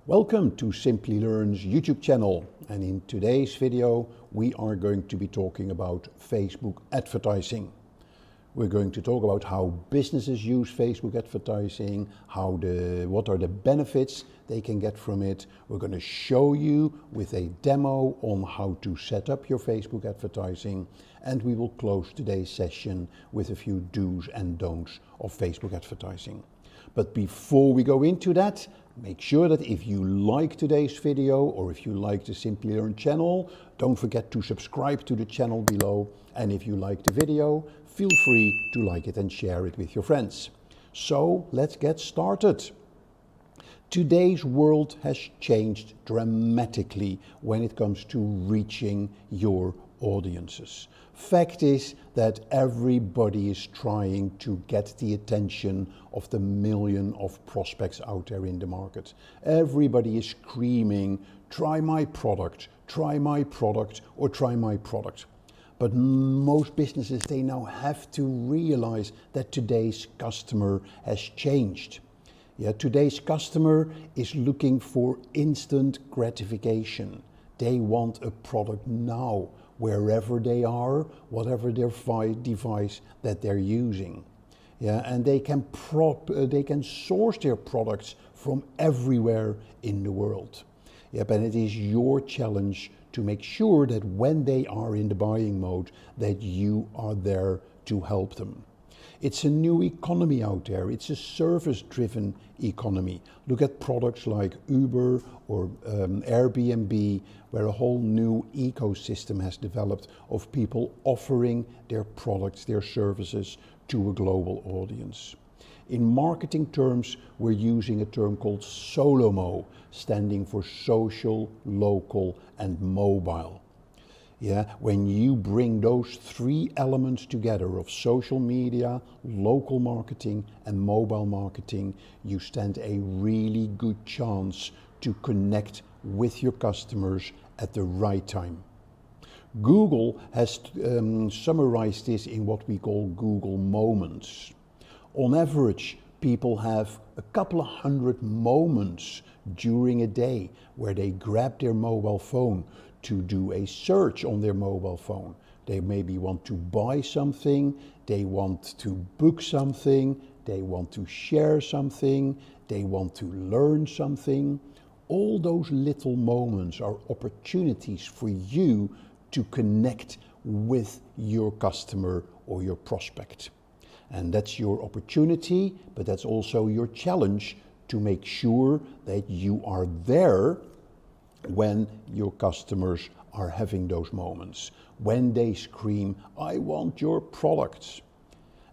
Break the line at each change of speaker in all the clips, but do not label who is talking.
Welcome to Simplilearn's YouTube channel, and in today's video we are going to be talking about Facebook advertising. We're going to talk about how businesses use Facebook advertising, what are the benefits they can get from it. We're going to show you with a demo on how to set up your Facebook advertising, and we will close today's session with a few do's and don'ts of Facebook advertising. But before we go into that, make sure that if you like today's video or if you like the Simplilearn channel, don't forget to subscribe to the channel below. And if you like the video, feel free to like it and share it with your friends. So let's get started. Today's world has changed dramatically when it comes to reaching your audiences. Fact is that everybody is trying to get the attention of the million of prospects out there in the market. Everybody is screaming, try my product, or try my product. But most businesses, they now have to realize that today's customer has changed. Today's customer is looking for instant gratification. They want a product now, wherever they are, whatever their device that they're using. And they can source their products from everywhere in the world. But it is your challenge to make sure that when they are in the buying mode, that you are there to help them. It's a new economy out there. It's a service-driven economy. Look at products like Uber or Airbnb, where a whole new ecosystem has developed of people offering their products, their services to a global audience. In marketing terms, we're using a term called SOLOMO, standing for social, local, and mobile. When you bring those three elements together of social media, local marketing, and mobile marketing, you stand a really good chance to connect with your customers at the right time. Google has summarized this in what we call Google Moments. On average, people have a couple of hundred moments during a day where they grab their mobile phone to do a search on their mobile phone. They maybe want to buy something, they want to book something, they want to share something, they want to learn something. All those little moments are opportunities for you to connect with your customer or your prospect. And that's your opportunity, but that's also your challenge to make sure that you are there when your customers are having those moments, when they scream, I want your products.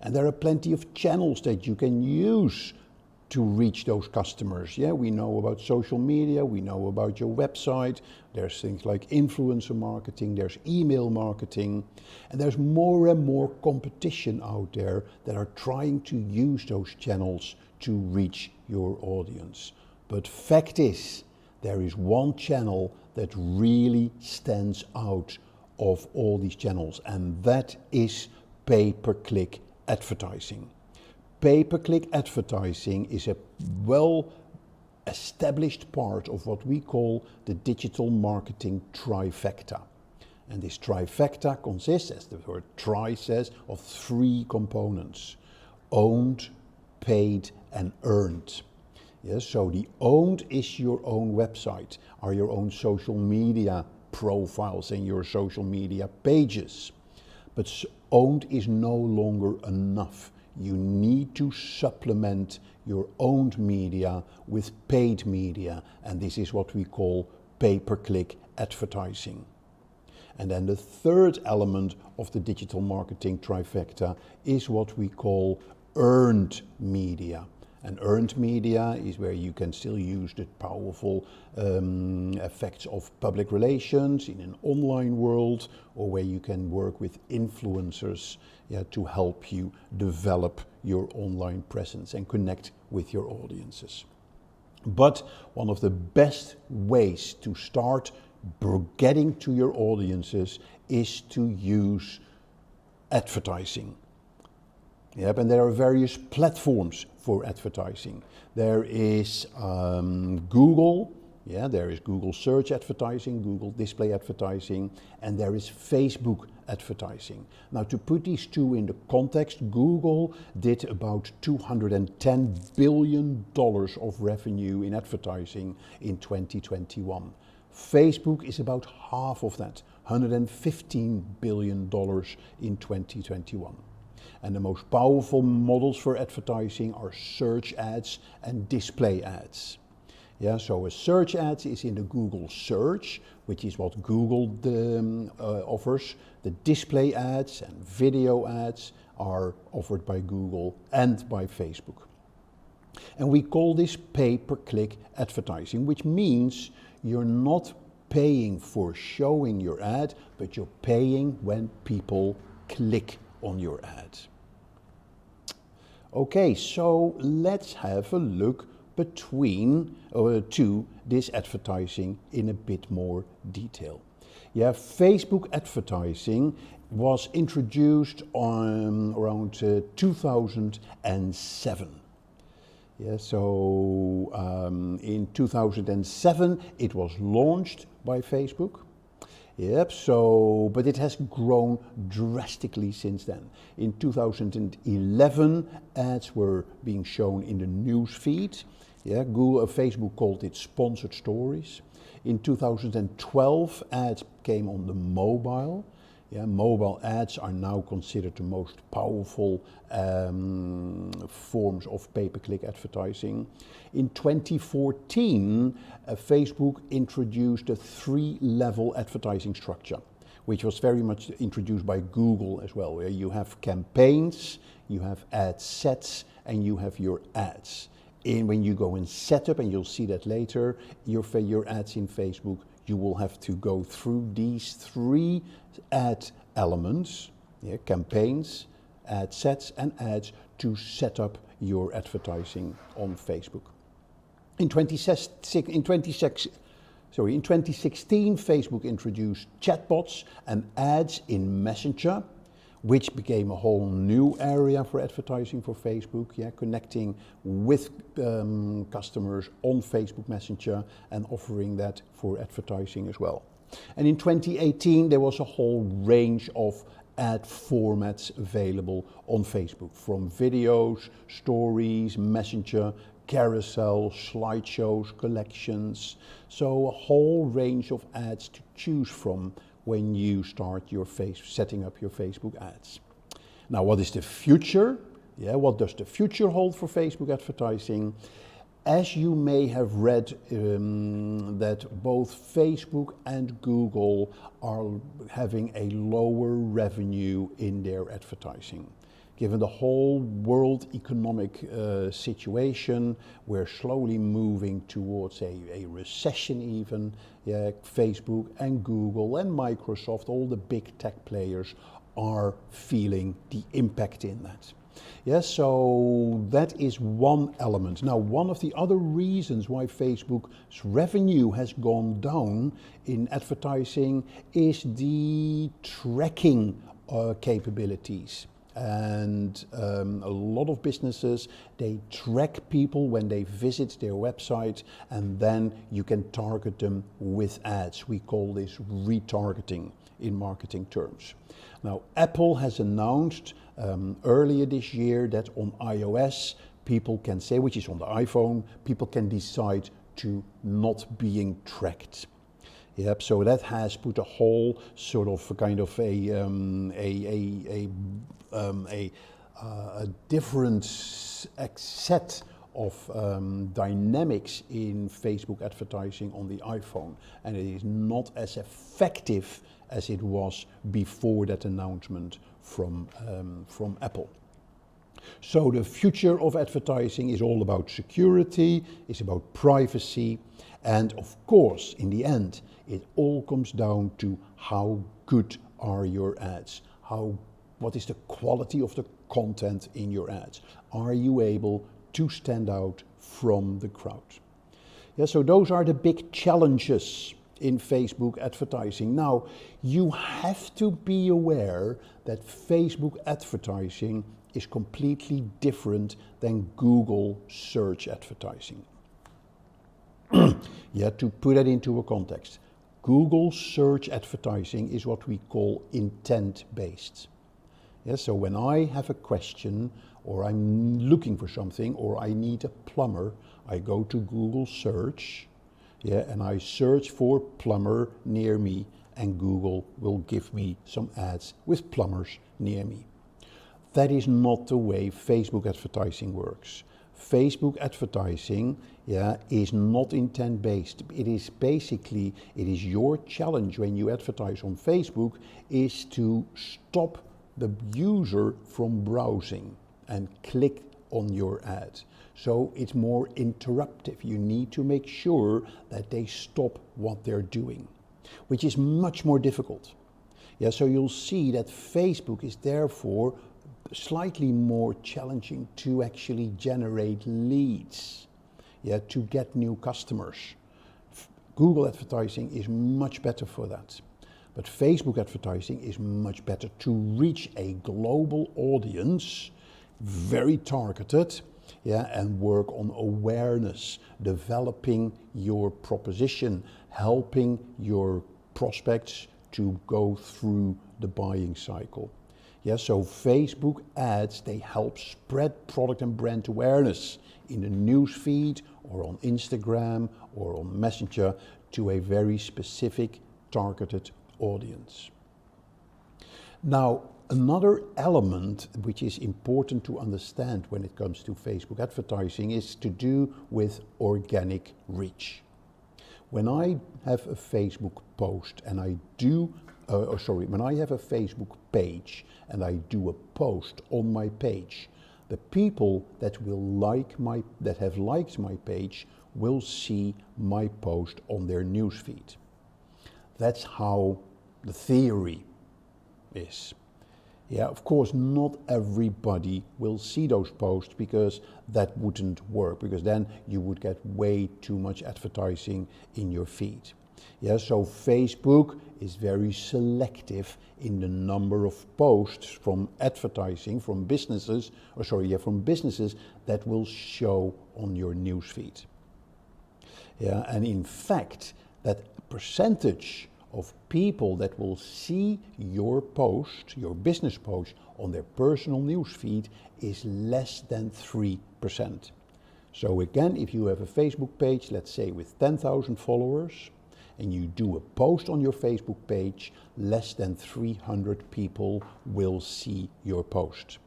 And there are plenty of channels that you can use to reach those customers. We know about social media, we know about your website, there's things like influencer marketing, there's email marketing, and there's more and more competition out there that are trying to use those channels to reach your audience. But fact is, there is one channel that really stands out of all these channels, and that is pay-per-click advertising. Pay-per-click advertising is a well-established part of what we call the digital marketing trifecta. And this trifecta consists, as the word tri says, of three components: owned, paid, and earned. So the owned is your own website, are your own social media profiles and your social media pages. But owned is no longer enough. You need to supplement your owned media with paid media, and this is what we call pay-per-click advertising. And then the third element of the digital marketing trifecta is what we call earned media. And earned media is where you can still use the powerful effects of public relations in an online world, or where you can work with influencers to help you develop your online presence and connect with your audiences. But one of the best ways to start getting to your audiences is to use advertising. Yep, and there are various platforms for advertising. There is Google, yeah, there is Google search advertising, Google display advertising, and there is Facebook advertising. Now, to put these two into context, Google did about $210 billion of revenue in advertising in 2021. Facebook is about half of that, $115 billion in 2021. And the most powerful models for advertising are search ads and display ads. Yeah, so a search ad is in the Google search, which is what Google offers. The display ads and video ads are offered by Google and by Facebook. And we call this pay-per-click advertising, which means you're not paying for showing your ad, but you're paying when people click on your ad. Okay, so let's have a look to this advertising in a bit more detail. Yeah, Facebook advertising was introduced on around 2007. Yeah, so in 2007 it was launched by Facebook. Yep, so, but it has grown drastically since then. In 2011, ads were being shown in the news feed. Yeah, Facebook called it sponsored stories. In 2012, ads came on the mobile. Yeah, mobile ads are now considered the most powerful forms of pay-per-click advertising. In 2014, Facebook introduced a 3-level advertising structure, which was very much introduced by Google as well, where you have campaigns, you have ad sets, and you have your ads. And when you go in setup, and you'll see that later, your ads in Facebook, you will have to go through these 3 ad elements, yeah, campaigns, ad sets, and ads to set up your advertising on Facebook. In 2016, Facebook introduced chatbots and ads in Messenger, which became a whole new area for advertising for Facebook, yeah, connecting with customers on Facebook Messenger and offering that for advertising as well. And in 2018, there was a whole range of ad formats available on Facebook, from videos, stories, Messenger, carousel, slideshows, collections. So a whole range of ads to choose from when you start setting up your Facebook ads. Now, what is the future? Yeah, what does the future hold for Facebook advertising? As you may have read that both Facebook and Google are having a lower revenue in their advertising. Given the whole world economic situation, we're slowly moving towards a recession even. Yeah, Facebook and Google and Microsoft, all the big tech players, are feeling the impact in that. Yes, so that is one element. Now, one of the other reasons why Facebook's revenue has gone down in advertising is the tracking capabilities. And a lot of businesses, they track people when they visit their website, and then you can target them with ads. We call this retargeting in marketing terms. Now, Apple has announced earlier this year that on iOS, people can say, which is on the iPhone, people can decide to not being tracked. Yep, so that has put a whole sort of kind of a different set of dynamics in Facebook advertising on the iPhone, and it is not as effective as it was before that announcement from Apple. So the future of advertising is all about security, it's about privacy, and of course, in the end, it all comes down to how good are your ads? What is the quality of the content in your ads? Are you able to stand out from the crowd? Yeah, so those are the big challenges in Facebook advertising. Now, you have to be aware that Facebook advertising is completely different than Google search advertising. Yeah, to put it into a context, Google search advertising is what we call intent-based. Yeah, so when I have a question, or I'm looking for something, or I need a plumber, I go to Google search, yeah, and I search for plumber near me, and Google will give me some ads with plumbers near me. That is not the way Facebook advertising works. Facebook advertising, yeah, is not intent-based. It is basically, it is your challenge when you advertise on Facebook is to stop the user from browsing and click on your ad. So it's more interruptive. You need to make sure that they stop what they're doing, which is much more difficult. Yeah, so you'll see that Facebook is therefore slightly more challenging to actually generate leads, yeah, to get new customers. Google advertising is much better for that. But Facebook advertising is much better to reach a global audience, very targeted, yeah, and work on awareness, developing your proposition, helping your prospects to go through the buying cycle. Yeah, so Facebook ads, they help spread product and brand awareness in the news feed or on Instagram or on Messenger to a very specific targeted audience. Now, another element which is important to understand when it comes to Facebook advertising is to do with organic reach. When I have a Facebook post and I do, when I have a Facebook page and I do a post on my page, the people that that have liked my page will see my post on their newsfeed. That's how the theory is. Yeah, of course, not everybody will see those posts because that wouldn't work, because then you would get way too much advertising in your feed. Yeah, so Facebook is very selective in the number of posts from advertising from businesses, from businesses that will show on your newsfeed. Yeah, and in fact, that percentage of people that will see your post, your business post, on their personal newsfeed is less than 3%. So again, if you have a Facebook page, let's say with 10,000 followers, and you do a post on your Facebook page, less than 300 people will see your post.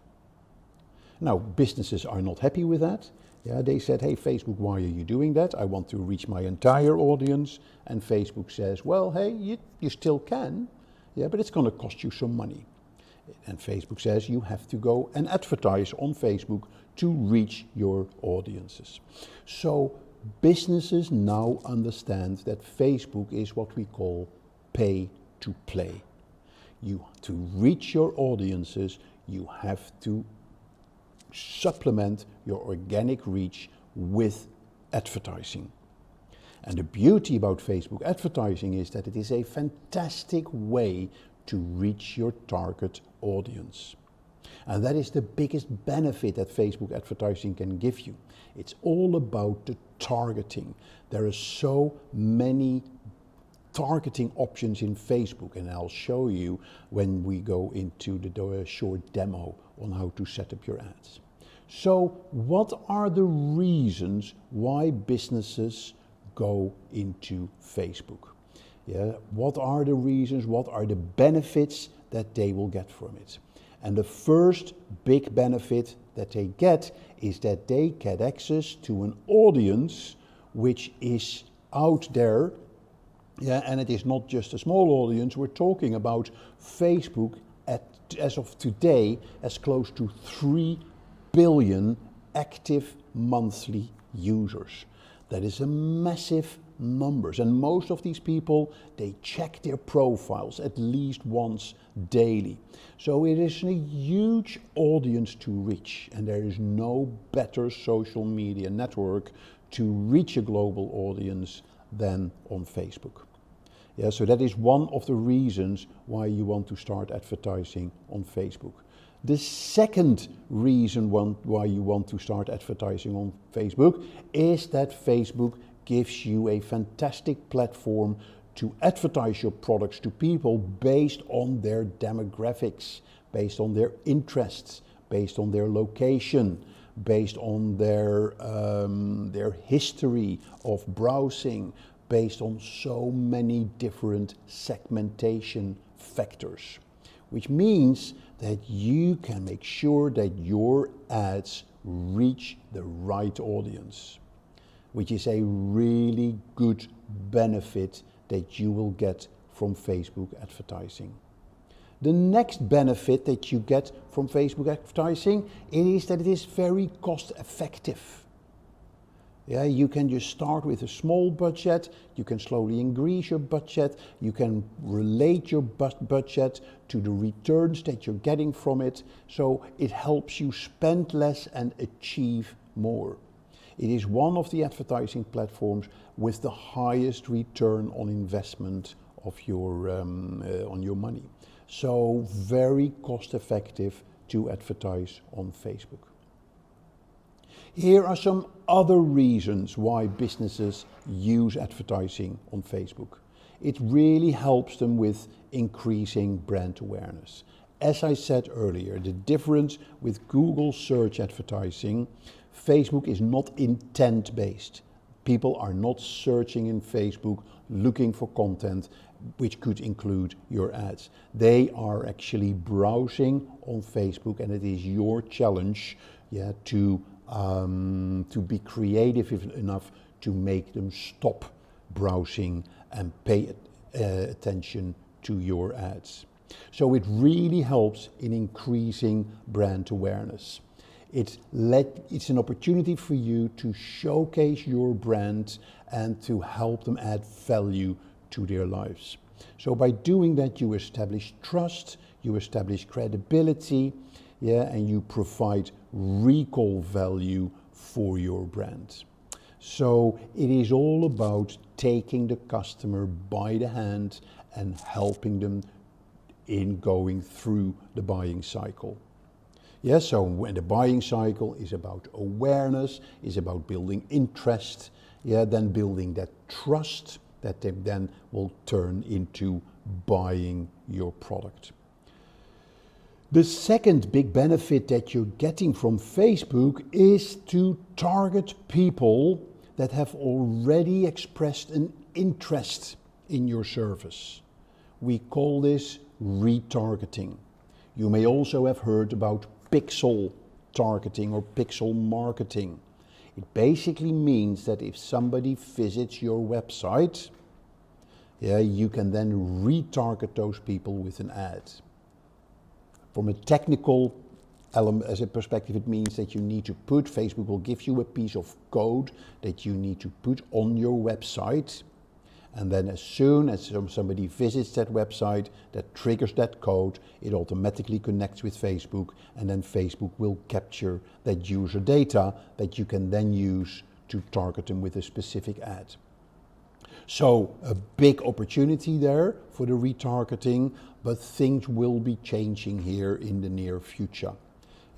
Now, businesses are not happy with that. Yeah, they said, hey, Facebook, why are you doing that? I want to reach my entire audience. And Facebook says, well, hey, you still can, yeah, but it's going to cost you some money. And Facebook says you have to go and advertise on Facebook to reach your audiences. So businesses now understand that Facebook is what we call pay to play. To reach your audiences, you have to supplement your organic reach with advertising. And the beauty about Facebook advertising is that it is a fantastic way to reach your target audience. And that is the biggest benefit that Facebook advertising can give you. It's all about the targeting. There are so many targeting options in Facebook, and I'll show you when we go into the short demo on how to set up your ads. So what are the reasons why businesses go into Facebook? Yeah, what are the reasons, what are the benefits that they will get from it? And the first big benefit that they get is that they get access to an audience which is out there. Yeah, and it is not just a small audience. We're talking about Facebook as of today as close to 3 billion active monthly users. That is a massive numbers, and most of these people, they check their profiles at least once daily. So it is a huge audience to reach, and there is no better social media network to reach a global audience than on Facebook. Yeah, so that is one of the reasons why you want to start advertising on Facebook. The second reason why you want to start advertising on Facebook is that Facebook gives you a fantastic platform to advertise your products to people based on their demographics, based on their interests, based on their location, based on their history of browsing, based on so many different segmentation factors, which means that you can make sure that your ads reach the right audience, which is a really good benefit that you will get from Facebook advertising. The next benefit that you get from Facebook advertising is that it is very cost effective. Yeah, you can just start with a small budget, you can slowly increase your budget, you can relate your budget to the returns that you're getting from it, so it helps you spend less and achieve more. It is one of the advertising platforms with the highest return on investment of your on your money. So very cost effective to advertise on Facebook. Here are some other reasons why businesses use advertising on Facebook. It really helps them with increasing brand awareness. As I said earlier, the difference with Google search advertising, Facebook is not intent-based. People are not searching in Facebook looking for content which could include your ads. They are actually browsing on Facebook, and it is your challenge, to be creative enough to make them stop browsing and pay attention to your ads. So it really helps in increasing brand awareness. It's an opportunity for you to showcase your brand and to help them add value to their lives. So by doing that, you establish trust, you establish credibility, and you provide recall value for your brand. So it is all about taking the customer by the hand and helping them in going through the buying cycle. So when the buying cycle is about awareness, is about building interest, then building that trust that they then will turn into buying your product. The second big benefit that you're getting from Facebook is to target people that have already expressed an interest in your service. We call this retargeting. You may also have heard about pixel targeting or pixel marketing. It basically means that if somebody visits your website, you can then retarget those people with an ad. From a technical element, as a perspective, it means that you need to put, Facebook will give you a piece of code that you need to put on your website. And then as soon as somebody visits that website, that triggers that code, it automatically connects with Facebook, and then Facebook will capture that user data that you can then use to target them with a specific ad. So a big opportunity there for the retargeting, but things will be changing here in the near future.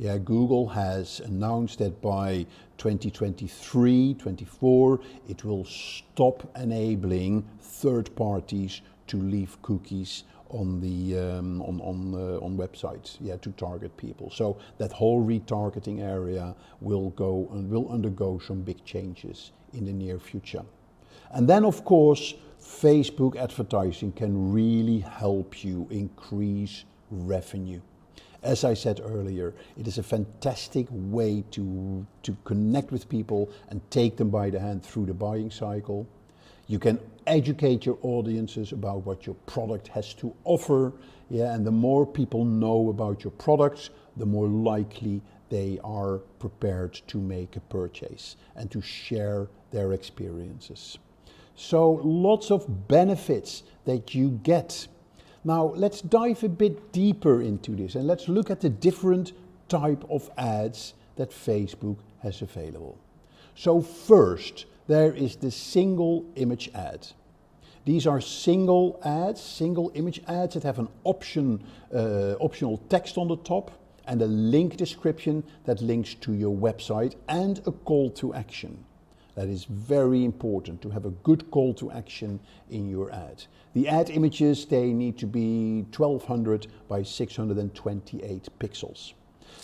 Google has announced that by 2023-24, it will stop enabling third parties to leave cookies on the on websites, to target people. So that whole retargeting area will undergo some big changes in the near future. And then, of course, Facebook advertising can really help you increase revenue. As I said earlier, it is a fantastic way to connect with people and take them by the hand through the buying cycle. You can educate your audiences about what your product has to offer, and the more people know about your products, the more likely they are prepared to make a purchase and to share their experiences. So lots of benefits that you get. Now let's dive a bit deeper into this and let's look at the different type of ads that Facebook has available. So first, there is the single image ad. These are single ads, single image ads that have an optional text on the top and a link description that links to your website and a call to action. That is very important, to have a good call to action in your ad. The ad images, they need to be 1200 by 628 pixels.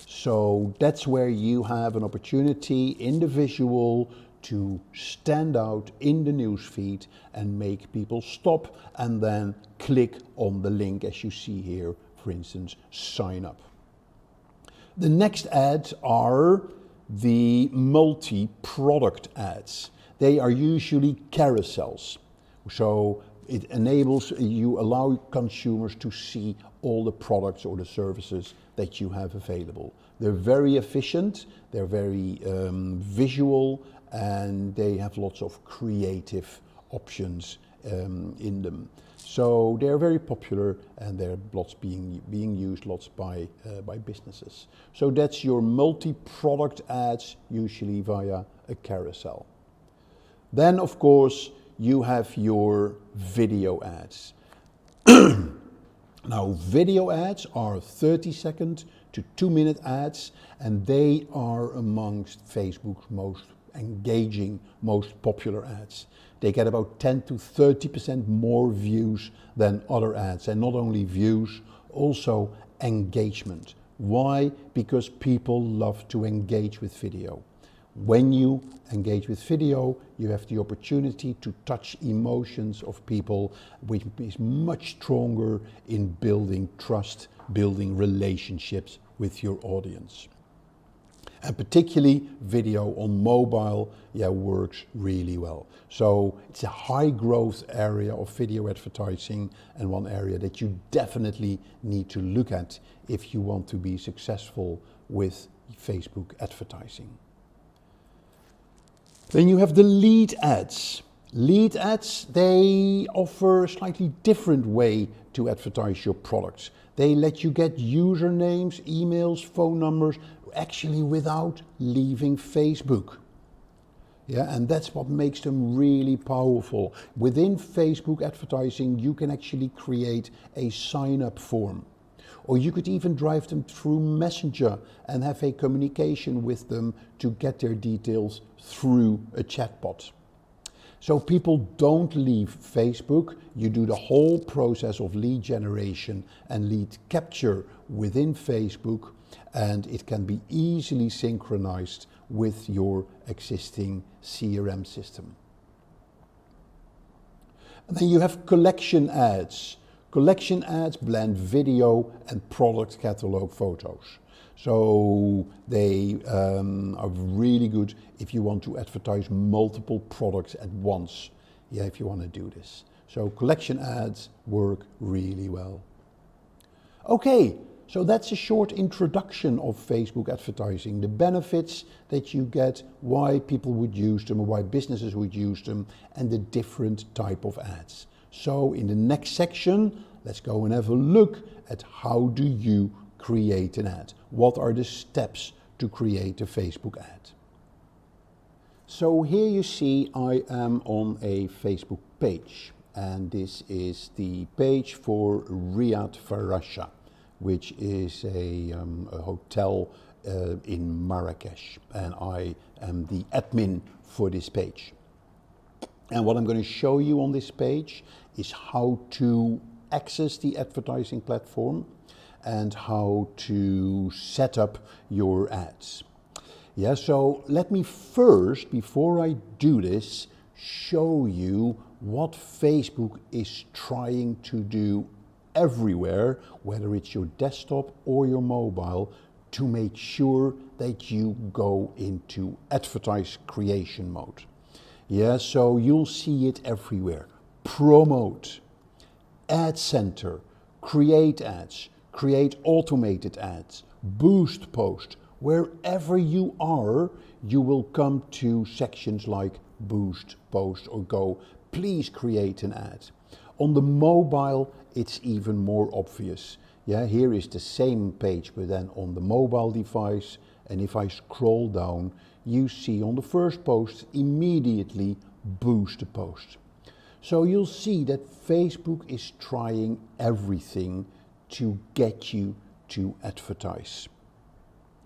So that's where you have an opportunity in the visual to stand out in the newsfeed and make people stop and then click on the link, as you see here, for instance, sign up. The next ads are the multi-product ads. They are usually carousels. So it enables you, allow consumers to see all the products or the services that you have available. They're very efficient, they're very visual, and they have lots of creative options in them. So they're very popular and they're lots being used lots by businesses. So that's your multi-product ads, usually via a carousel. Then of course you have your video ads. Now video ads are 30-second to 2-minute ads, and they are amongst Facebook's most engaging, most popular ads. They get about 10 to 30% more views than other ads, and not only views, also engagement. Why? Because people love to engage with video. When you engage with video, you have the opportunity to touch emotions of people, which is much stronger in building trust, building relationships with your audience. And particularly video on mobile, works really well. So it's a high growth area of video advertising, and one area that you definitely need to look at if you want to be successful with Facebook advertising. Then you have the lead ads. Lead ads, they offer a slightly different way to advertise your products. They let you get usernames, emails, phone numbers, actually without leaving Facebook. And that's what makes them really powerful. Within Facebook advertising, you can actually create a sign-up form. Or you could even drive them through Messenger and have a communication with them to get their details through a chatbot. So people don't leave Facebook. You do the whole process of lead generation and lead capture within Facebook, and it can be easily synchronized with your existing CRM system. And then you have collection ads. Collection ads blend video and product catalog photos. So they are really good if you want to advertise multiple products at once. If you want to do this. So collection ads work really well. Okay, so that's a short introduction of Facebook advertising, the benefits that you get, why people would use them, or why businesses would use them, and the different type of ads. So in the next section, let's go and have a look at how do you create an ad. What are the steps to create a Facebook ad? So here you see I am on a Facebook page, and this is the page for Riyadh Farasha, which is a hotel in Marrakesh, and I am the admin for this page. And what I'm going to show you on this page is how to access the advertising platform and how to set up your ads. So let me first, before I do this, show you what Facebook is trying to do everywhere, whether it's your desktop or your mobile, to make sure that you go into advertise creation mode. So you'll see it everywhere. Promote, Ad Center, create ads, create automated ads, boost post. Wherever you are, you will come to sections like boost post or go, please create an ad. On the mobile, it's even more obvious. Here is the same page, but then on the mobile device. And if I scroll down, you see on the first post immediately boost the post. So you'll see that Facebook is trying everything to get you to advertise.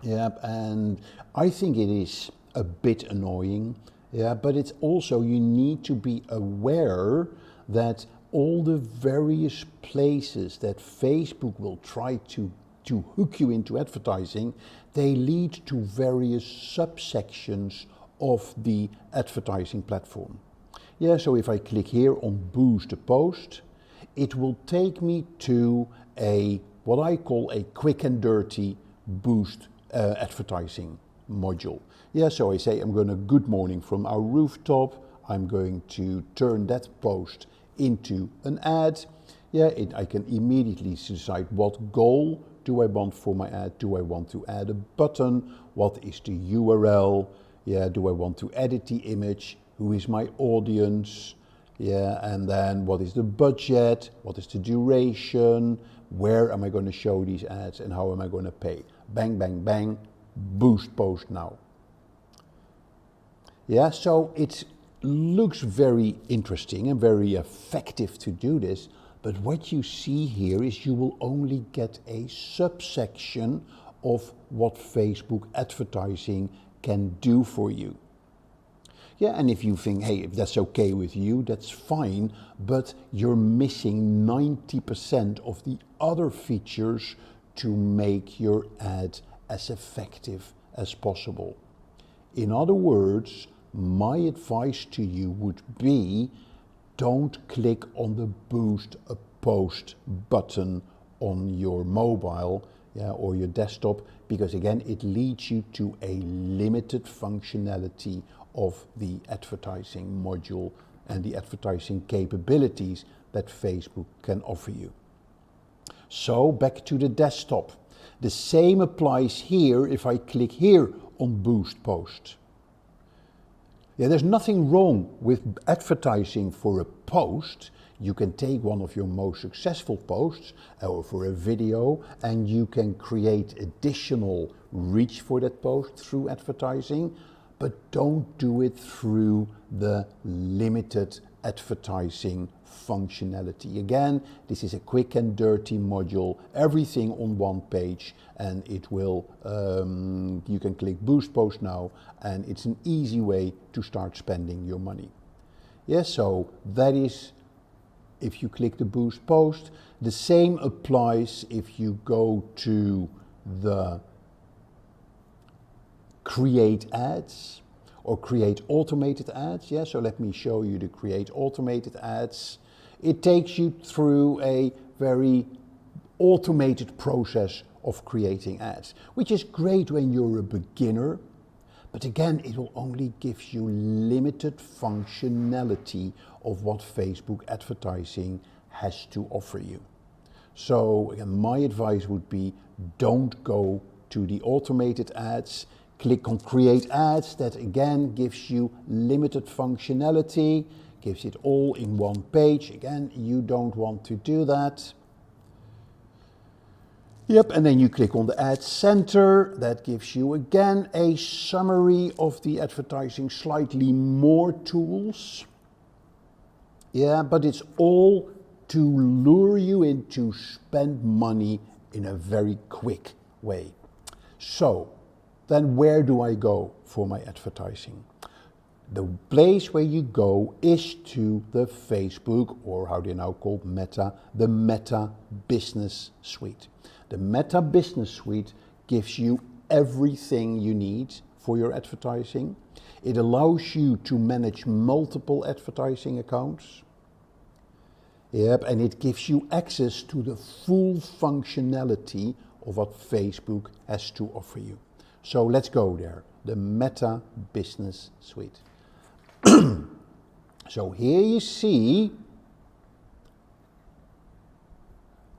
Yep, and I think it is a bit annoying, yeah, but it's also, you need to be aware that all the various places that Facebook will try to hook you into advertising, they lead to various subsections of the advertising platform. Yeah, so if I click here on Boost a Post, it will take me to what I call a quick and dirty boost advertising module. Yeah, so I say I'm going to good morning from our rooftop. I'm going to turn that post into an ad. Yeah, I can immediately decide what goal do I want for my ad. Do I want to add a button? What is the URL? Yeah, do I want to edit the image? Who is my audience? Yeah, and then what is the budget? What is the duration? Where am I going to show these ads and how am I going to pay? Bang, bang, bang, boost post now. Yeah, so it looks very interesting and very effective to do this, but what you see here is you will only get a subsection of what Facebook advertising can do for you. Yeah, and if you think, hey, if that's okay with you, that's fine, but you're missing 90% of the other features to make your ad as effective as possible. In other words, my advice to you would be, don't click on the Boost a Post button on your mobile, yeah, or your desktop, because again, it leads you to a limited functionality of the advertising module and the advertising capabilities that Facebook can offer you. So back to the desktop. The same applies here if I click here on Boost Post. Yeah, there's nothing wrong with advertising for a post. You can take one of your most successful posts or for a video and you can create additional reach for that post through advertising, but don't do it through the limited advertising functionality. Again, this is a quick and dirty module, everything on one page, and it will, you can click Boost Post now, and it's an easy way to start spending your money. Yes, so that is if you click the Boost Post. The same applies if you go to the Create Ads or Create Automated Ads. Yeah, so let me show you the Create Automated Ads. It takes you through a very automated process of creating ads, which is great when you're a beginner, but again, it will only give you limited functionality of what Facebook advertising has to offer you. So again, my advice would be, don't go to the automated ads. Click on Create Ads. That again gives you limited functionality, gives it all in one page. Again, you don't want to do that. Yep, and then you click on the Ad Center. That gives you again a summary of the advertising, slightly more tools. Yeah, but it's all to lure you in to spend money in a very quick way. So, then where do I go for my advertising? The place where you go is to the Facebook, or how they now call Meta, the Meta Business Suite. The Meta Business Suite gives you everything you need for your advertising. It allows you to manage multiple advertising accounts. Yep, and it gives you access to the full functionality of what Facebook has to offer you. So let's go there, the Meta Business Suite. So here you see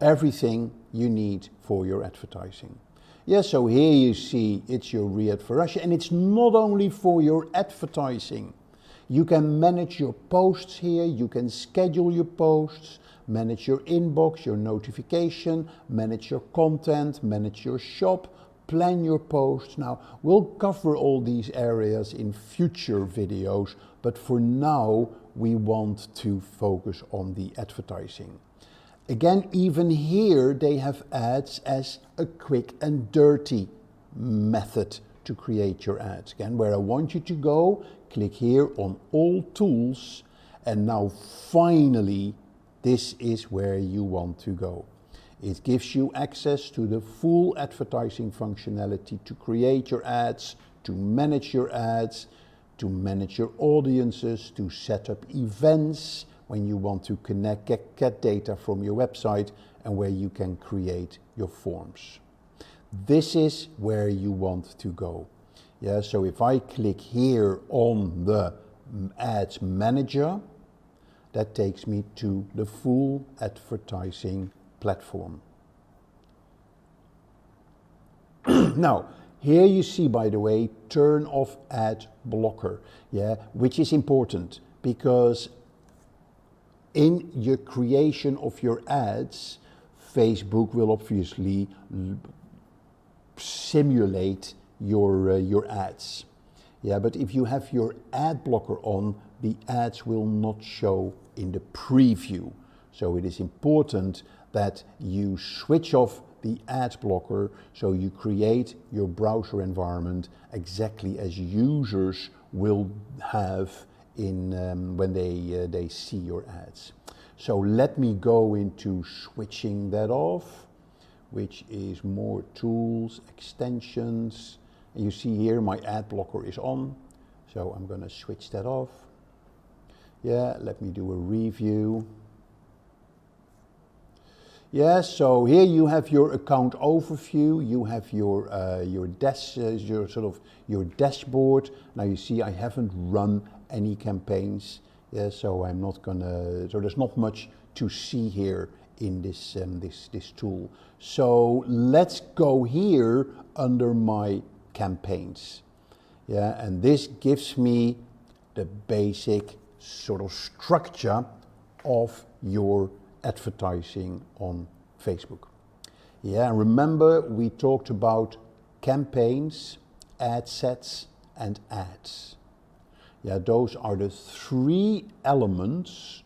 everything you need for your advertising. Yeah, so here you see it's your re-advertising, and it's not only for your advertising. You can manage your posts here, you can schedule your posts, manage your inbox, your notification, manage your content, manage your shop, plan your posts. Now, we'll cover all these areas in future videos, but for now, we want to focus on the advertising. Again, even here they have ads as a quick and dirty method to create your ads. Again, where I want you to go, click here on all tools, and now finally this is where you want to go. It gives you access to the full advertising functionality to create your ads, to manage your ads, to manage your audiences, to set up events when you want to get data from your website, and where you can create your forms. This is where you want to go. Yeah, so if I click here on the Ads Manager, that takes me to the full advertising platform. Now, here you see, by the way, turn off ad blocker, yeah, which is important because in your creation of your ads, Facebook will obviously simulate your ads. Yeah, but if you have your ad blocker on, the ads will not show in the preview. So it is important that you switch off the ad blocker so you create your browser environment exactly as users will have in when they see your ads. So let me go into switching that off, which is more tools, extensions. And you see here my ad blocker is on, so I'm going to switch that off. Yeah, let me do a review. Yeah, so here you have your account overview. You have your your dashboard. Now you see I haven't run any campaigns. Yeah, so I'm not gonna. So there's not much to see here in this this tool. So let's go here under my campaigns. Yeah, and this gives me the basic sort of structure of your advertising on Facebook. Yeah, remember we talked about campaigns, ad sets, and ads. Yeah, those are the three elements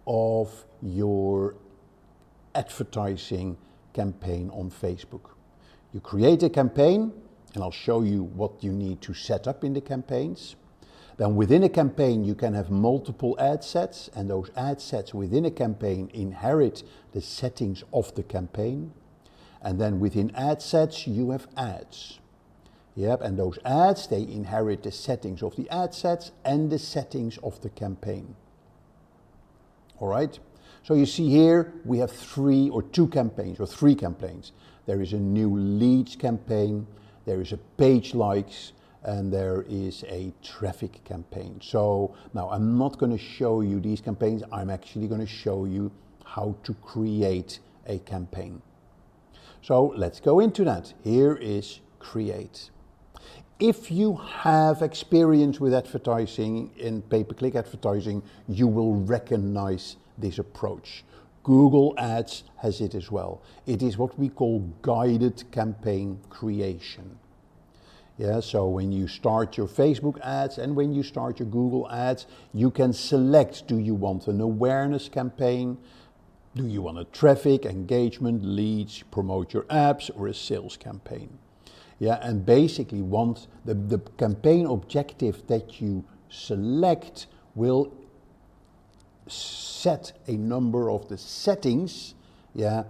of your advertising campaign on Facebook. You create a campaign, and I'll show you what you need to set up in the campaigns. Then within a campaign you can have multiple ad sets, and those ad sets within a campaign inherit the settings of the campaign. And then within ad sets you have ads. Yep, and those ads, they inherit the settings of the ad sets and the settings of the campaign. All right, so you see here we have three campaigns. There is a new leads campaign, there is a page likes, and there is a traffic campaign. So now I'm not going to show you these campaigns, I'm actually going to show you how to create a campaign. So let's go into that. Here is create. If you have experience with advertising in pay-per-click advertising, you will recognize this approach. Google Ads has it as well. It is what we call guided campaign creation. Yeah, so when you start your Facebook ads and when you start your Google ads, you can select, do you want an awareness campaign? Do you want a traffic, engagement, leads, promote your apps, or a sales campaign? Yeah, and basically once the campaign objective that you select will set a number of the settings, yeah,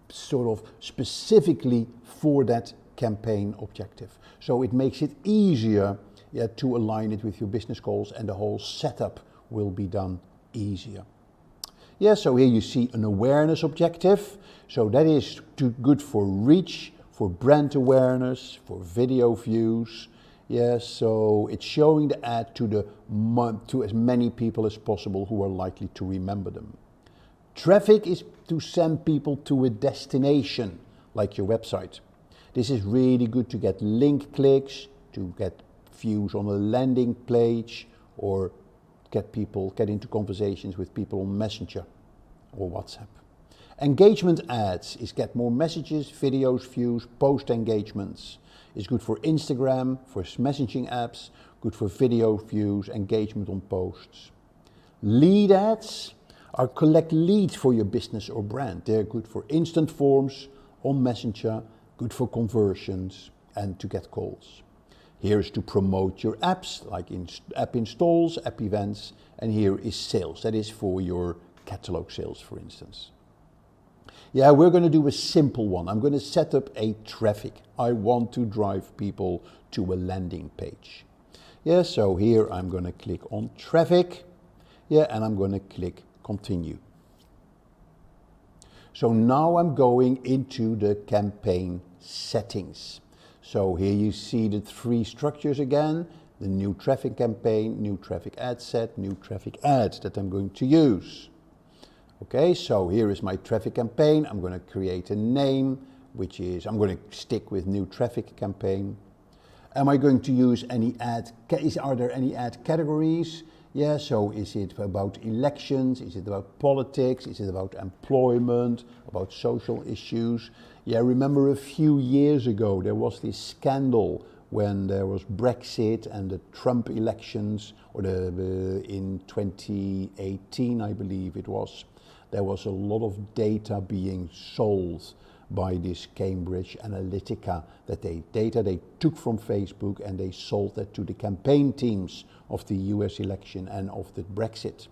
sort of specifically for that campaign objective. So it makes it easier, yeah, to align it with your business goals, and the whole setup will be done easier. Yeah, so here you see an awareness objective. So that is good for reach, for brand awareness, for video views. Yeah, so it's showing the ad to as many people as possible who are likely to remember them. Traffic is to send people to a destination like your website. This is really good to get link clicks, to get views on a landing page, or get into conversations with people on Messenger or WhatsApp. Engagement ads is get more messages, videos, views, post engagements. It's good for Instagram, for messaging apps, good for video views, engagement on posts. Lead ads are collect leads for your business or brand. They're good for instant forms on Messenger, good for conversions and to get calls. Here is to promote your apps, like app installs, app events, and here is sales. That is for your catalog sales, for instance. Yeah, we're going to do a simple one. I'm going to set up a traffic. I want to drive people to a landing page. Yeah, so here I'm going to click on traffic. Yeah, and I'm going to click continue. So now I'm going into the campaign settings. So here you see the three structures again, the new traffic campaign, new traffic ad set, new traffic ad that I'm going to use. Okay, so here is my traffic campaign. I'm going to create a name, which is, I'm going to stick with new traffic campaign. Am I going to use any ad, are there any ad categories? Yeah, so is it about elections? Is it about politics? Is it about employment, about social issues? Yeah, remember a few years ago there was this scandal when there was Brexit and the Trump elections, or in 2018 I believe it was. There was a lot of data being sold by this Cambridge Analytica, data they took from Facebook and they sold that to the campaign teams of the US election and of the Brexit.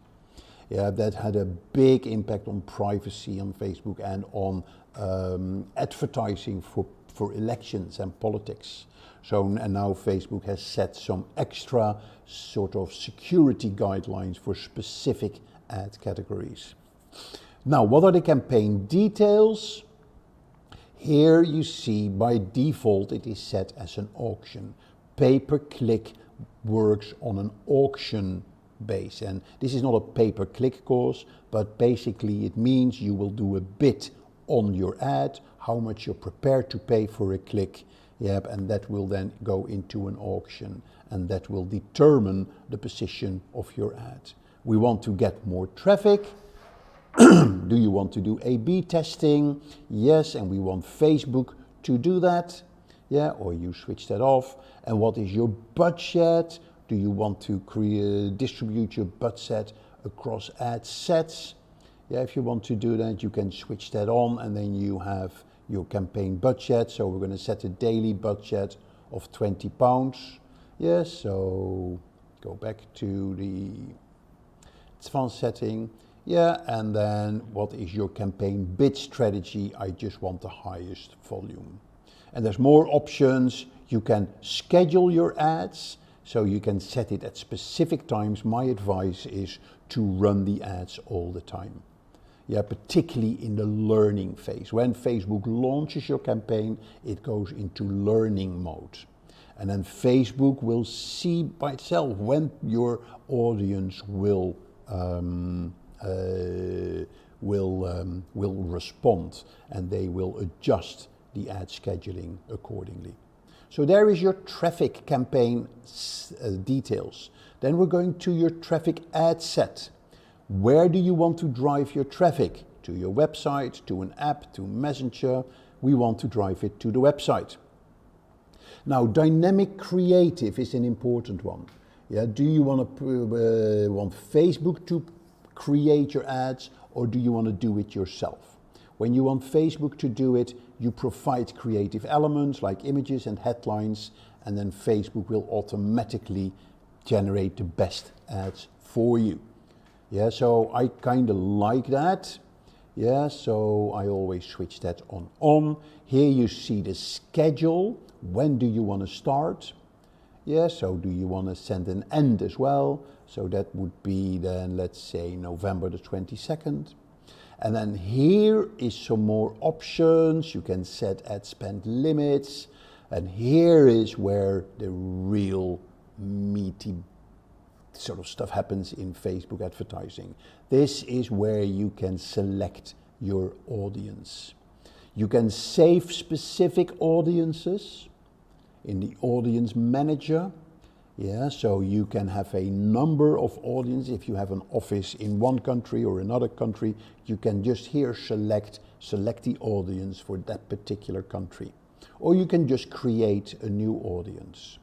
Yeah, that had a big impact on privacy on Facebook and on advertising for elections and politics. So, and now Facebook has set some extra sort of security guidelines for specific ad categories. Now, what are the campaign details? Here you see by default it is set as an auction. Pay-per-click works on an auction base, and this is not a pay-per-click course, but basically it means you will do a bid on your ad, how much you're prepared to pay for a click, yep, and that will then go into an auction, and that will determine the position of your ad. We want to get more traffic. Do you want to do A/B testing? Yes, and we want Facebook to do that. Yeah, or you switch that off. And what is your budget? Do you want to distribute your budget across ad sets? Yeah, if you want to do that, you can switch that on, and then you have your campaign budget. So we're going to set a daily budget of £20. Yeah, so go back to the advanced setting. Yeah, and then what is your campaign bid strategy? I just want the highest volume. And there's more options. You can schedule your ads, so you can set it at specific times. My advice is to run the ads all the time. Yeah, particularly in the learning phase. When Facebook launches your campaign, it goes into learning mode. And then Facebook will see by itself when your audience will respond, and they will adjust the ad scheduling accordingly. So there is your traffic campaign details. Then we're going to your traffic ad set. Where do you want to drive your traffic? To your website, to an app, to Messenger. We want to drive it to the website. Now, dynamic creative is an important one. Yeah, do you want Facebook to create your ads, or do you want to do it yourself? When you want Facebook to do it, you provide creative elements like images and headlines, and then Facebook will automatically generate the best ads for you. Yeah, so I kind of like that. Yeah, so I always switch that on. Here you see the schedule. When do you want to start? Yeah, so do you want to send an end as well? So that would be then, let's say, November the 22nd. And then here is some more options. You can set ad spend limits. And here is where the real meaty sort of stuff happens in Facebook advertising. This is where you can select your audience. You can save specific audiences in the audience manager. Yeah, so you can have a number of audience. If you have an office in one country or another country, you can just here select the audience for that particular country. Or you can just create a new audience.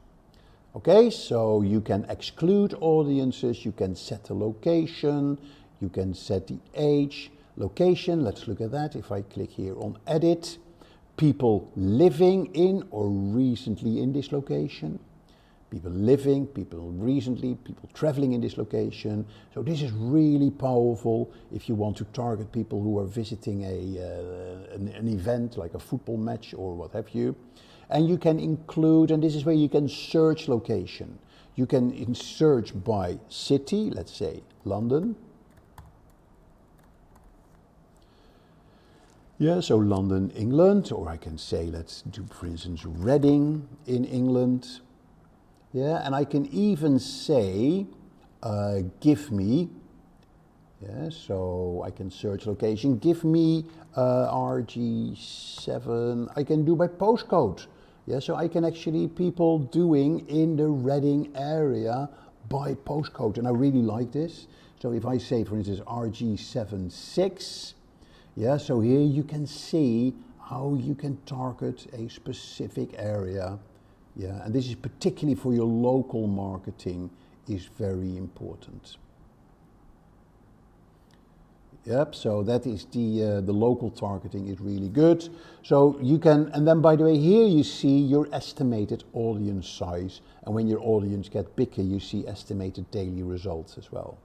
Okay, so you can exclude audiences, you can set the location, you can set the age, location. Let's look at that. If I click here on edit, people living in or recently in this location, people living, people recently, people traveling in this location. So this is really powerful if you want to target people who are visiting an event like a football match or what have you. And you can include, and this is where you can search location. You can search by city, let's say London. Yeah, so London, England, or I can say, let's do, for instance, Reading in England. Yeah, and I can even say, give me, yeah, so I can search location, give me RG7, I can do by postcode. Yeah, so I can actually people doing in the Reading area by postcode, and I really like this. So if I say, for instance, RG76, yeah, so here you can see how you can target a specific area. Yeah, and this is particularly for your local marketing is very important. Yep, so that is the local targeting is really good. So you can, and then by the way, here you see your estimated audience size. And when your audience gets bigger, you see estimated daily results as well.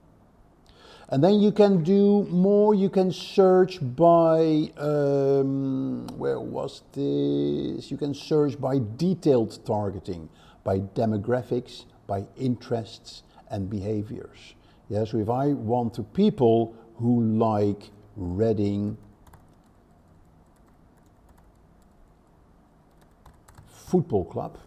And then you can do more, you can search by, where was this? You can search by detailed targeting, by demographics, by interests and behaviors. Yeah, so if I want to people who like Reading Football Club,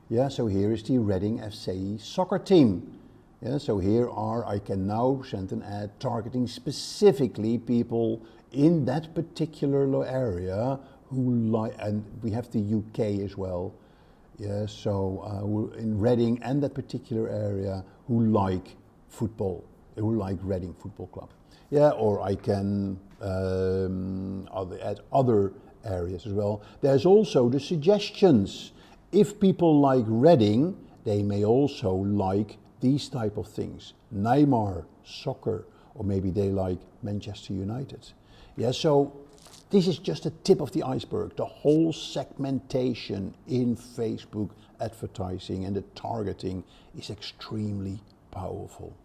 yeah, so here is the Reading FC soccer team. Yeah, so here I can now send an ad targeting specifically people in that particular area who like, and we have the UK as well. Yeah, so in Reading and that particular area who like football, who like Reading Football Club. Yeah, or I can add other areas as well. There's also the suggestions. If people like Reading, they may also like these type of things, Neymar, soccer, or maybe they like Manchester United. Yeah, so this is just the tip of the iceberg. The whole segmentation in Facebook advertising and the targeting is extremely powerful.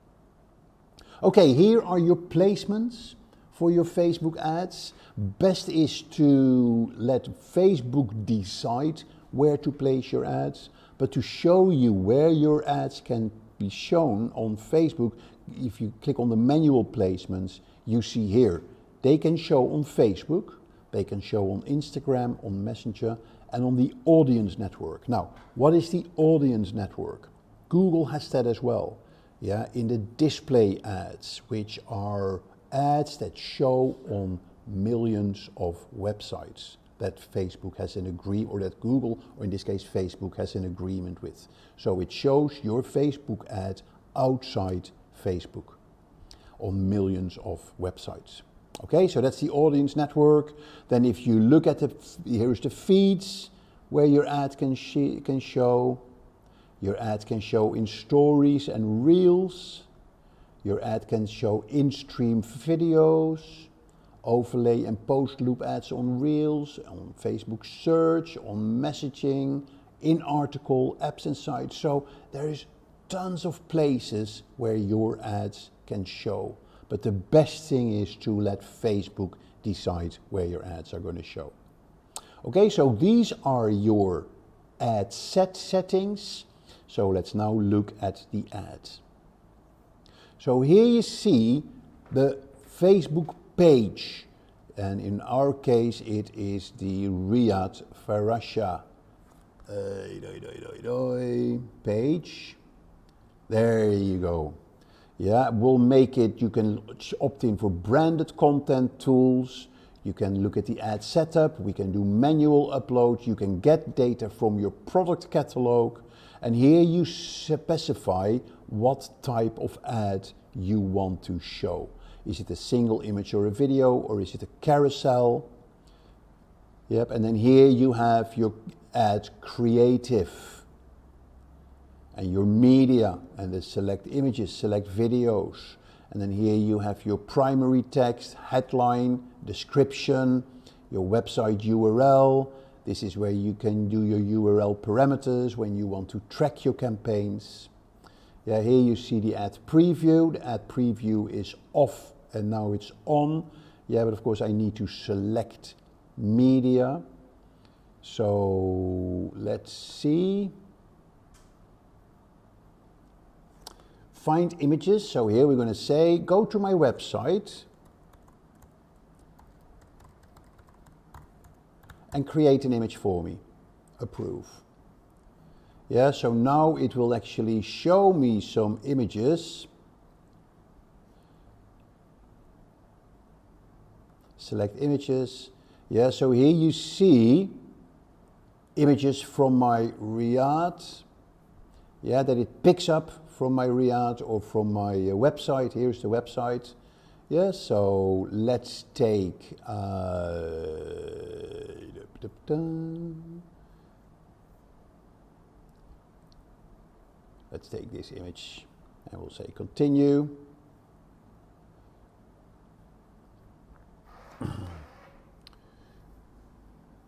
Okay, here are your placements for your Facebook ads. Best is to let Facebook decide where to place your ads, but to show you where your ads can be shown on Facebook, if you click on the manual placements, you see here, they can show on Facebook, they can show on Instagram, on Messenger, and on the audience network. Now, what is the audience network? Google has that as well. Yeah, in the display ads, which are ads that show on millions of websites that Facebook has an agreement, or that Google, or in this case Facebook, has an agreement with. So it shows your Facebook ad outside Facebook on millions of websites. Okay, so that's the audience network. Then if you look at here's the feeds where your ad can show. Your ad can show in stories and reels. Your ad can show in-stream videos, overlay and post loop ads on reels, on Facebook search, on messaging, in article, apps and sites. So there is tons of places where your ads can show. But the best thing is to let Facebook decide where your ads are going to show. Okay, so these are your ad settings. So let's now look at the ads. So here you see the Facebook page, and in our case it is the Riyadh Farasha page. There you go. Yeah, we'll make it, you can opt in for branded content tools. You can look at the ad setup, we can do manual upload, you can get data from your product catalog, and here you specify what type of ad you want to show. Is it a single image or a video, or is it a carousel? Yep, and then here you have your ad creative. and your media, and the select images, select videos. And then here you have your primary text, headline, description, your website URL. This is where you can do your URL parameters when you want to track your campaigns. Yeah, here you see the ad preview. The ad preview is off and now it's on. Yeah, but of course I need to select media. So let's see. Find images. So here we're going to say, go to my website and create an image for me. Approve. Yeah, so now it will actually show me some images. Select images. Yeah, so here you see images from my Riyadh. Yeah, that it picks up from my Riyadh or from my website. Here's the website. Yeah, so let's take let's take this image and we'll say continue.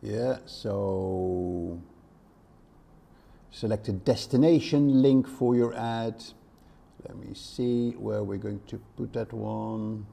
Yeah, so select a destination link for your ad. Let me see where we're going to put that one.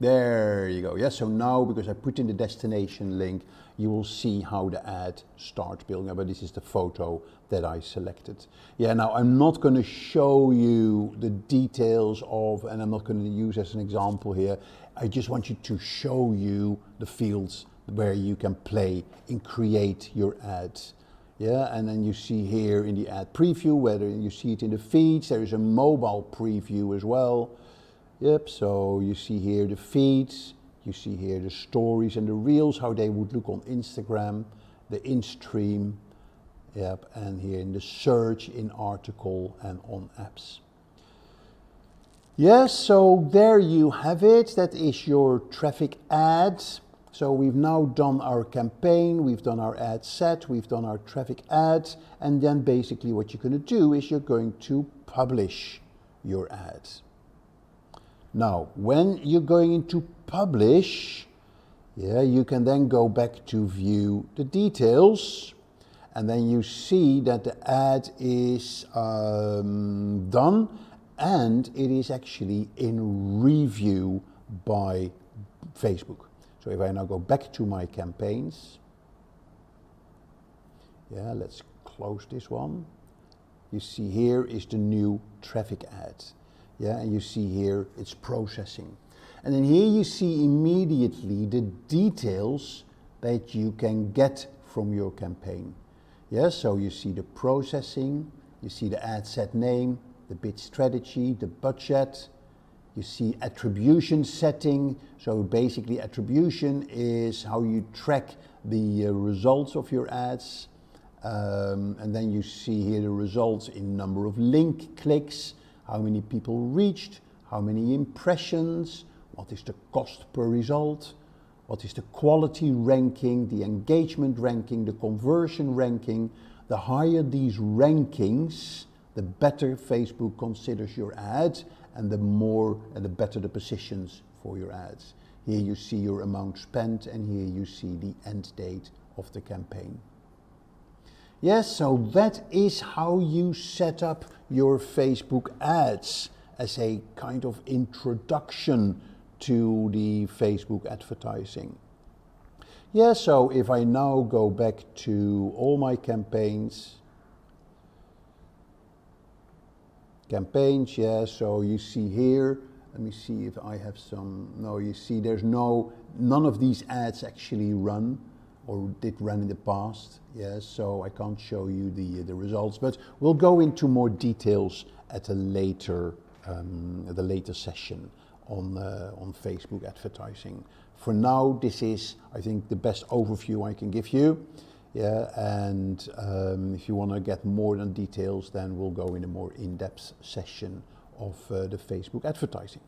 There you go. Yeah, so now because I put in the destination link, you will see how the ad starts building up. But this is the photo that I selected. Yeah, now I'm not going to show you the details of, and I'm not going to use as an example here. I just want you to show you the fields where you can play and create your ads. Yeah, and then you see here in the ad preview, whether you see it in the feeds, there is a mobile preview as well. Yep, so you see here the feeds, you see here the stories and the reels, how they would look on Instagram, the in-stream, yep, and here in the search, in article and on apps. Yes, so there you have it. That is your traffic ads. So we've now done our campaign, we've done our ad set, we've done our traffic ads, and then basically what you're going to do is you're going to publish your ads. Now, when you're going into publish, yeah, you can then go back to view the details, and then you see that the ad is done, and it is actually in review by Facebook. So if I now go back to my campaigns, yeah, let's close this one. You see here is the new traffic ad. Yeah, and you see here it's processing. And then here you see immediately the details that you can get from your campaign. Yeah, so you see the processing, you see the ad set name, the bid strategy, the budget, you see attribution setting. So basically attribution is how you track the results of your ads. And then you see here the results in number of link clicks, how many people reached, how many impressions, what is the cost per result, what is the quality ranking, the engagement ranking, the conversion ranking. The higher these rankings, the better Facebook considers your ads, and the more and the better the positions for your ads. Here you see your amount spent, and here you see the end date of the campaign. Yes, so that is how you set up your Facebook ads as a kind of introduction to the Facebook advertising. Yeah, so if I now go back to all my campaigns, yeah, so you see here, let me see if I have some, no, you see there's none of these ads actually run or did run in the past, yes, so I can't show you the results, but we'll go into more details at a later session on Facebook advertising. For now, this is, I think, the best overview I can give you. Yeah, and if you want to get more than details, then we'll go in a more in-depth session of the Facebook advertising.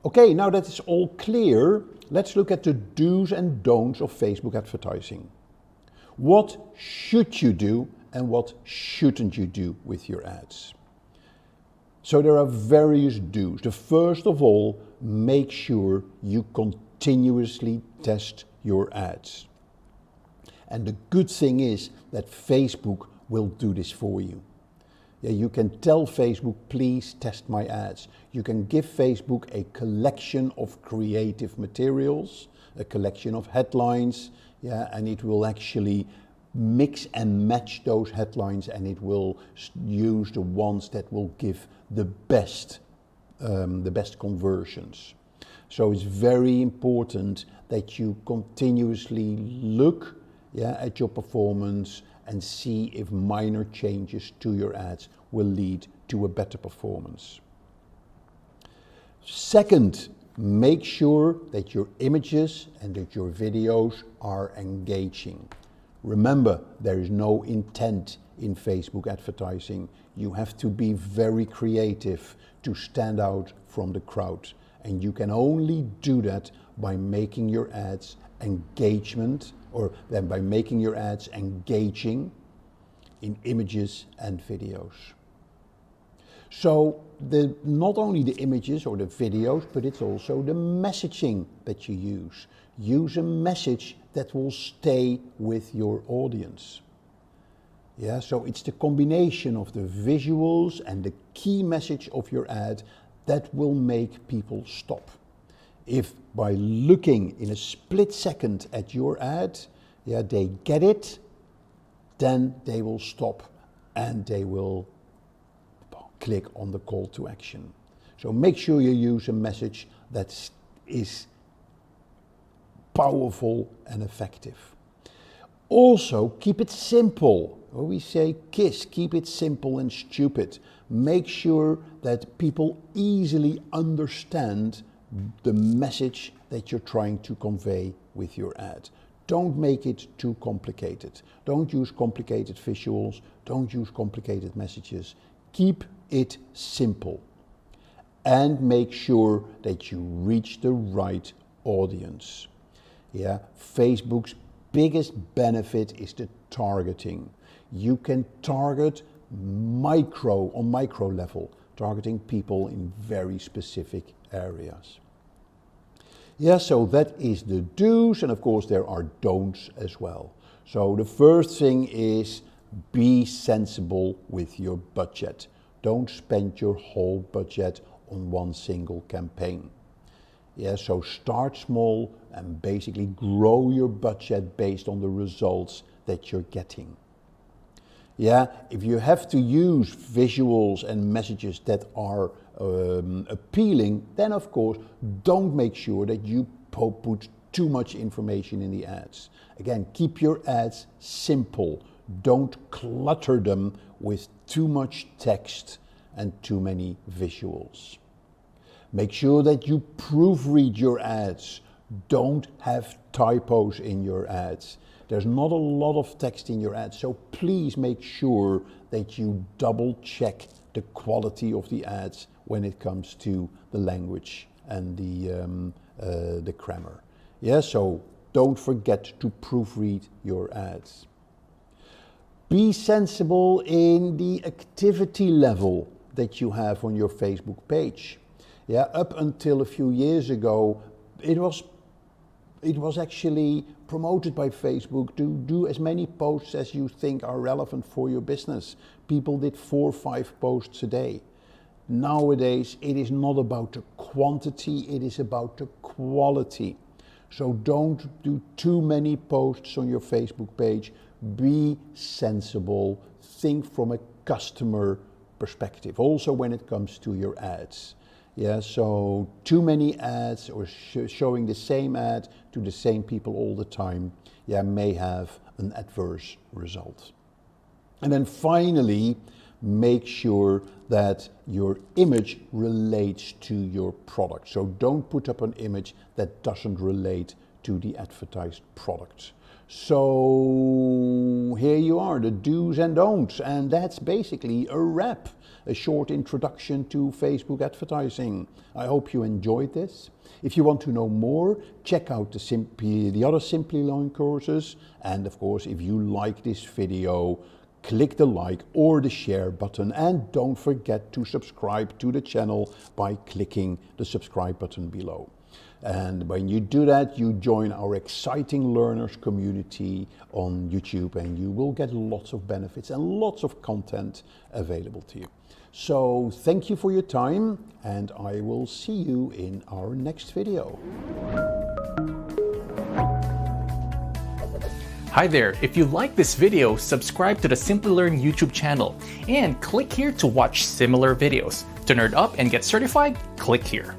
Okay, now that it's all clear, let's look at the do's and don'ts of Facebook advertising. What should you do and what shouldn't you do with your ads? So there are various do's. The first of all, make sure you continuously test your ads. And the good thing is that Facebook will do this for you. Yeah, you can tell Facebook, please test my ads. You can give Facebook a collection of creative materials, a collection of headlines, yeah, and it will actually mix and match those headlines, and it will use the ones that will give the best conversions. So it's very important that you continuously look, yeah, at your performance and see if minor changes to your ads will lead to a better performance. Second, make sure that your images and that your videos are engaging. Remember, there is no intent in Facebook advertising. You have to be very creative to stand out from the crowd. And you can only do that by making your ads engagement, or then by making your ads engaging in images and videos. So not only the images or the videos, but it's also the messaging that you use. Use a message that will stay with your audience. Yeah, so it's the combination of the visuals and the key message of your ad that will make people stop. If by looking in a split second at your ad, yeah, they get it, then they will stop and they will click on the call to action. So make sure you use a message that is powerful and effective. Also, keep it simple. We say KISS, keep it simple and stupid. Make sure that people easily understand the message that you're trying to convey with your ad. Don't make it too complicated. Don't use complicated visuals. Don't use complicated messages. Keep it simple. And make sure that you reach the right audience. Yeah, Facebook's biggest benefit is the targeting. You can target on micro level, targeting people in very specific areas. Yeah, so that is the do's, and of course there are don'ts as well. So the first thing is be sensible with your budget. Don't spend your whole budget on one single campaign. Yeah, so start small and basically grow your budget based on the results that you're getting. Yeah, if you have to use visuals and messages that are appealing, then of course don't make sure that you put too much information in the ads. Again, keep your ads simple. Don't clutter them with too much text and too many visuals. Make sure that you proofread your ads. Don't have typos in your ads. There's not a lot of text in your ads, so please make sure that you double check the quality of the ads when it comes to the language and the grammar. Yeah, so don't forget to proofread your ads. Be sensible in the activity level that you have on your Facebook page. Yeah, up until a few years ago, it was actually promoted by Facebook to do as many posts as you think are relevant for your business. People did 4 or 5 posts a day. Nowadays, it is not about the quantity, it is about the quality. So don't do too many posts on your Facebook page. Be sensible, think from a customer perspective, also when it comes to your ads. Yeah, so too many ads or showing the same ad to the same people all the time, yeah, may have an adverse result. And then finally, make sure that your image relates to your product. So don't put up an image that doesn't relate to the advertised product. So here you are, the do's and don'ts, and that's basically a wrap. a short introduction to Facebook advertising. I hope you enjoyed this. If you want to know more, check out the other Simplilearn courses. And of course, if you like this video, click the like or the share button, and don't forget to subscribe to the channel by clicking the subscribe button below. And when you do that, you join our exciting learners community on YouTube, and you will get lots of benefits and lots of content available to you. So thank you for your time, and I will see you in our next video.
Hi there, if you like this video, subscribe to the Simplilearn YouTube channel and click here to watch similar videos. To nerd up and get certified, click here.